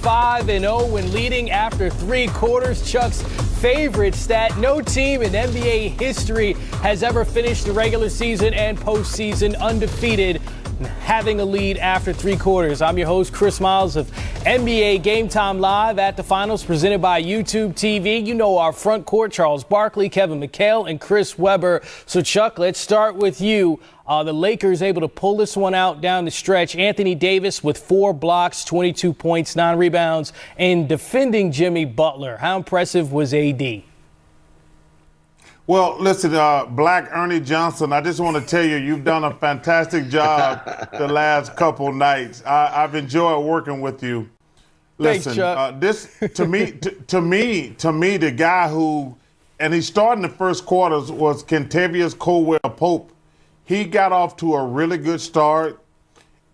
5-0 when leading after 3 quarters. Chuck's favorite stat: no team in NBA history has ever finished the regular season and postseason undefeated, having a lead after 3 quarters. I'm your host, Chris Miles of NBA Game Time Live at the Finals, presented by YouTube TV. You know our front court: Charles Barkley, Kevin McHale, and Chris Webber. So, Chuck, let's start with you. The Lakers able to pull this one out down the stretch. Anthony Davis with 4 blocks, 22 points, 9 rebounds, and defending Jimmy Butler. How impressive was AD? Well, listen, Black Ernie Johnson, I just want to tell you, you've done a fantastic job the last couple nights. I've enjoyed working with you. Listen, Thanks, this to me, the guy who, and he started in the first quarters, was Kentavious Caldwell-Pope. He got off to a really good start.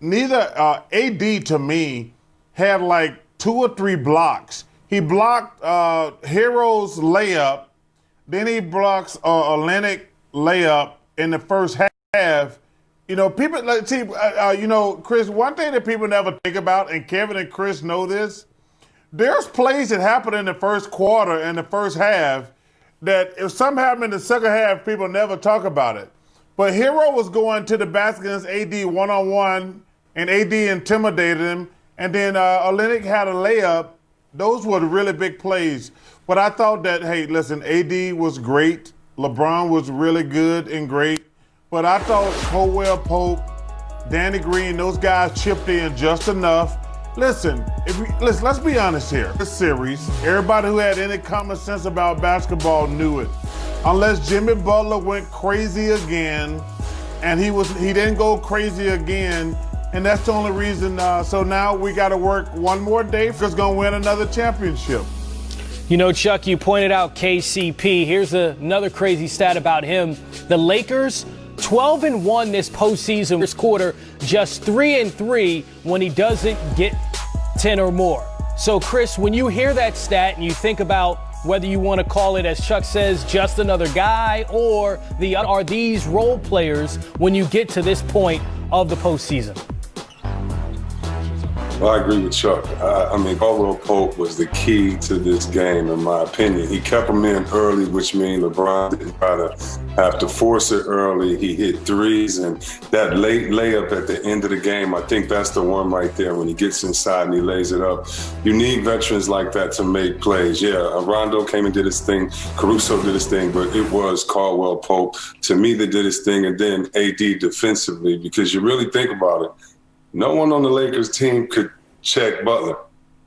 Neither AD to me had like 2 or 3 blocks. He blocked Hero's layup. Then he blocks a Olenek layup in the first half. You know, people see. Chris, one thing that people never think about, and Kevin and Chris know this, there's plays that happen in the first quarter and the first half that if something happened in the second half, people never talk about it. But Hero was going to the basket against AD one-on-one, and AD intimidated him. And then Olenek had a layup. Those were the really big plays. But I thought that, hey, listen, AD was great. LeBron was really good and great. But I thought Caldwell-Pope, Danny Green, those guys chipped in just enough. Listen, let's be honest here. This series, everybody who had any common sense about basketball knew it. Unless Jimmy Butler went crazy again, and he didn't go crazy again, and that's the only reason. So now we got to work one more day because we're going to win another championship. You know, Chuck, you pointed out KCP. Here's another crazy stat about him. The Lakers, 12-1 this postseason. This quarter, just 3-3 when he doesn't get 10 or more. So, Chris, when you hear that stat and you think about whether you want to call it, as Chuck says, just another guy, or are these role players when you get to this point of the postseason? Well, I agree with Chuck. I mean, Caldwell-Pope was the key to this game, in my opinion. He kept them in early, which means LeBron didn't try to have to force it early. He hit threes, and that late layup at the end of the game, I think that's the one right there when he gets inside and he lays it up. You need veterans like that to make plays. Yeah, Rondo came and did his thing. Caruso did his thing, but it was Caldwell-Pope, to me, that did his thing, and then AD defensively, because you really think about it, no one on the Lakers team could check Butler.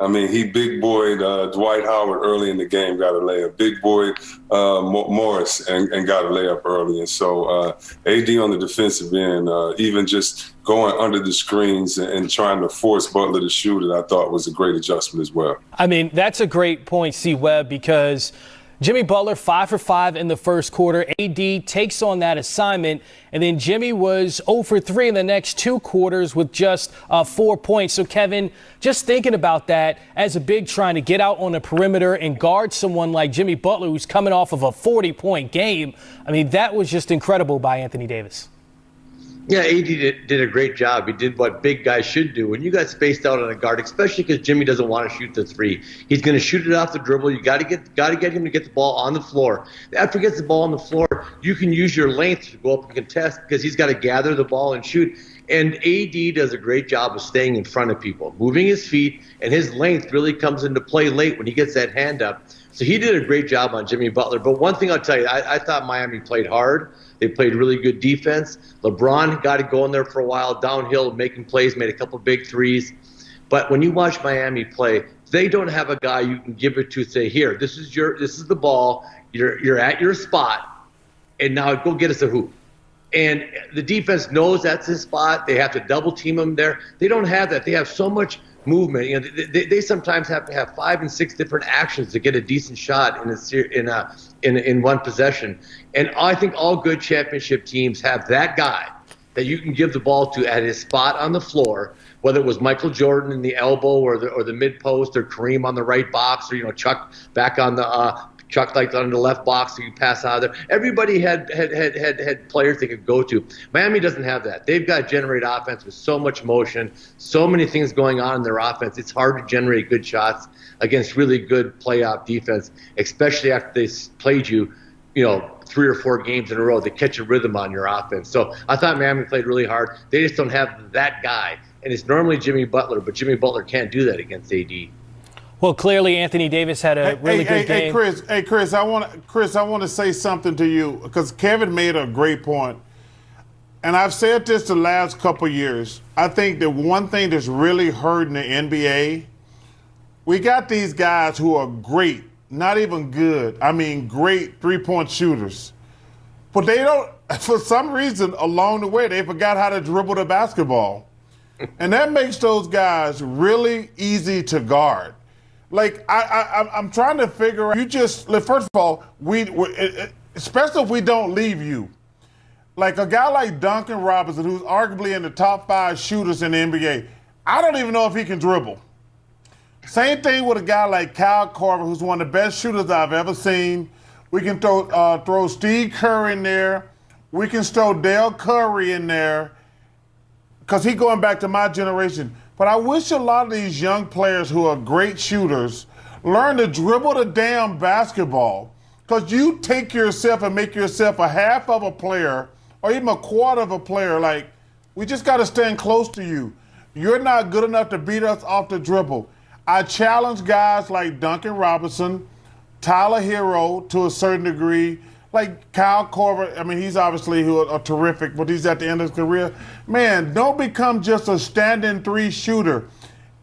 I mean, he big boyed Dwight Howard early in the game, got a layup. Big boyed Morris and got a layup early. And so AD on the defensive end, even just going under the screens and trying to force Butler to shoot it, I thought was a great adjustment as well. I mean, that's a great point, C. Webb, because Jimmy Butler 5 for 5 in the first quarter. AD takes on that assignment, and then Jimmy was 0 for 3 in the next 2 quarters with just 4 points. So, Kevin, just thinking about that as a big trying to get out on the perimeter and guard someone like Jimmy Butler, who's coming off of a 40-point game, I mean, that was just incredible by Anthony Davis. Yeah, AD did a great job. He did what big guys should do. When you got spaced out on a guard, especially because Jimmy doesn't want to shoot the three, he's going to shoot it off the dribble. You got to get him to get the ball on the floor. After he gets the ball on the floor, you can use your length to go up and contest because he's got to gather the ball and shoot. And AD does a great job of staying in front of people, moving his feet, and his length really comes into play late when he gets that hand up. So he did a great job on Jimmy Butler. But one thing I'll tell you, I thought Miami played hard. They played really good defense. LeBron got it going there for a while, downhill, making plays, made a couple big threes. But when you watch Miami play, they don't have a guy you can give it to, say, here, this is the ball, you're at your spot, and now go get us a hoop. And the defense knows that's his spot. They have to double team him there. They don't have that. They have so much movement. You know, they sometimes have to have 5 and 6 different actions to get a decent shot in one possession. And I think all good championship teams have that guy that you can give the ball to at his spot on the floor, whether it was Michael Jordan in the elbow or the mid post, or Kareem on the right box, or Chuck back on the Chuck liked on the left box, so you pass out of there. Everybody had players they could go to. Miami doesn't have that. They've got to generate offense with so much motion, so many things going on in their offense. It's hard to generate good shots against really good playoff defense, especially after they played you, 3 or 4 games in a row. They catch a rhythm on your offense. So I thought Miami played really hard. They just don't have that guy. And it's normally Jimmy Butler, but Jimmy Butler can't do that against AD. Well, clearly Anthony Davis had a really good game. Chris, I want to say something to you because Kevin made a great point. And I've said this the last couple years. I think that one thing that's really hurting the NBA, we got these guys who are great, not even good. I mean, great three-point shooters. But they don't, for some reason, along the way, they forgot how to dribble the basketball. And that makes those guys really easy to guard. Like, I'm trying to figure out, first of all, especially if we don't leave you. Like a guy like Duncan Robinson, who's arguably in the top 5 shooters in the NBA, I don't even know if he can dribble. Same thing with a guy like Kyle Korver, who's one of the best shooters I've ever seen. We can throw Steve Kerr in there. We can throw Dale Curry in there because he's going back to my generation. But I wish a lot of these young players who are great shooters learn to dribble the damn basketball. Because you take yourself and make yourself a half of a player or even a quarter of a player. Like, we just got to stand close to you. You're not good enough to beat us off the dribble. I challenge guys like Duncan Robinson, Tyler Hero to a certain degree, like Kyle Korver. I mean, he's obviously a terrific, but he's at the end of his career. Man, don't become just a stand-in 3 shooter.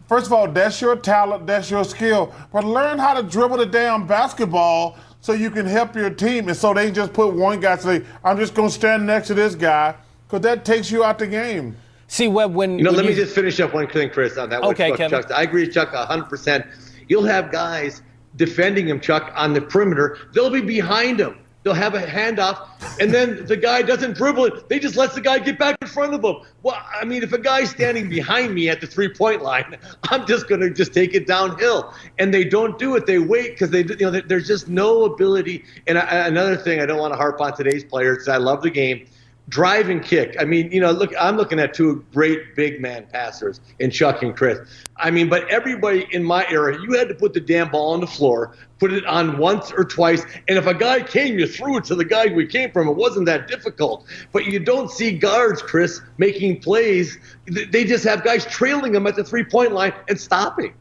First of all, that's your talent, that's your skill, but learn how to dribble the damn basketball so you can help your team. And so they just put one guy say, I'm just going to stand next to this guy, because that takes you out the game. See, Webb, let me just finish up one thing, Chris, on that. Okay, Kevin. Chuck, I agree with Chuck 100%. You'll have guys defending him, Chuck, on the perimeter. They'll be behind him. They'll have a handoff, and then the guy doesn't dribble it. They just let the guy get back in front of him. Well, I mean, if a guy's standing behind me at the 3-point line, I'm just going to just take it downhill. And they don't do it. They wait because there's just no ability. And another thing, I don't want to harp on today's players. I love the game. Drive and kick. I mean, look, I'm looking at 2 great big man passers in Chuck and Chris. I mean, but everybody in my era, you had to put the damn ball on the floor, put it on once or twice, and if a guy came, you threw it to the guy we came from. It wasn't that difficult. But you don't see guards, Chris, making plays. They just have guys trailing them at the 3-point line and stopping.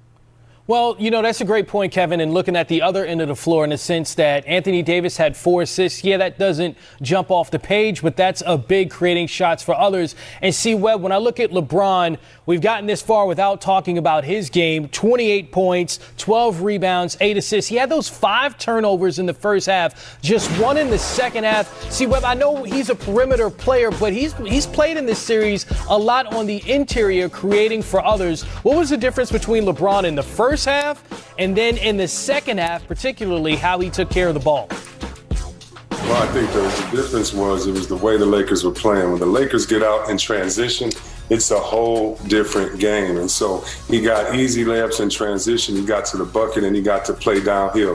Well, that's a great point, Kevin, and looking at the other end of the floor in the sense that Anthony Davis had 4 assists. Yeah, that doesn't jump off the page, but that's a big creating shots for others. And see, Webb, when I look at LeBron, we've gotten this far without talking about his game. 28 points, 12 rebounds, 8 assists. He had those 5 turnovers in the first half, just 1 in the second half. See, Webb, I know he's a perimeter player, but he's played in this series a lot on the interior, creating for others. What was the difference between LeBron in the first half and then in the second half, particularly how he took care of the ball? Well, I think the difference was it was the way the Lakers were playing. When the Lakers get out in transition, it's a whole different game. And so he got easy layups in transition. He got to the bucket and he got to play downhill.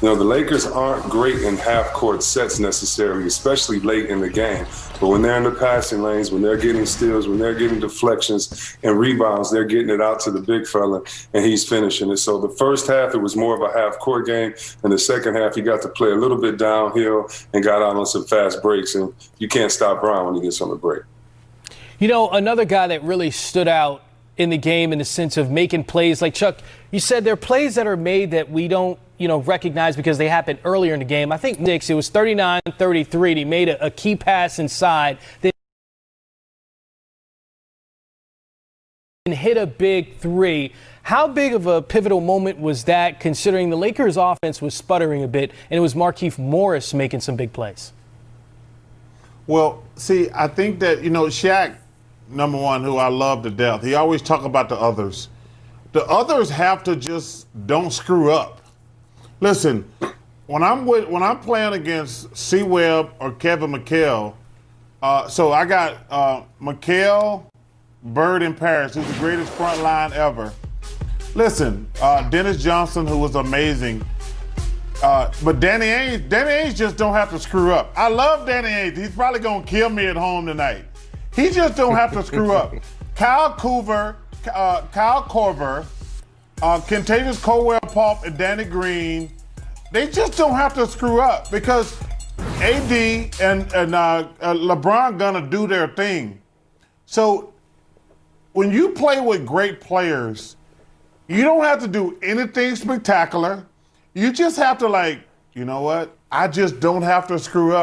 The Lakers aren't great in half-court sets necessarily, especially late in the game. But when they're in the passing lanes, when they're getting steals, when they're getting deflections and rebounds, they're getting it out to the big fella, and he's finishing it. So the first half, it was more of a half-court game. And the second half, he got to play a little bit downhill and got out on some fast breaks. And you can't stop Brown when he gets on the break. Another guy that really stood out in the game in the sense of making plays, like Chuck, you said there are plays that are made that we don't, recognize because they happened earlier in the game. I think Knicks, it was 39-33, and he made a key pass inside. Then hit a big 3. How big of a pivotal moment was that, considering the Lakers' offense was sputtering a bit, and it was Markieff Morris making some big plays? Well, see, I think that, Shaq, number one, who I love to death, he always talk about the others. The others have to just don't screw up. Listen, when I'm playing against C. Webb or Kevin McHale, so I got McHale, Bird, and Parrish, who's the greatest front line ever. Listen, Dennis Johnson, who was amazing. But Danny Ainge just don't have to screw up. I love Danny Ainge. He's probably gonna kill me at home tonight. He just don't have to screw up. Kyle Korver, Kentavious Caldwell-Pope, and Danny Green, they just don't have to screw up because AD and LeBron gonna do their thing. So when you play with great players, you don't have to do anything spectacular. You just have to, like, you know what? I just don't have to screw up.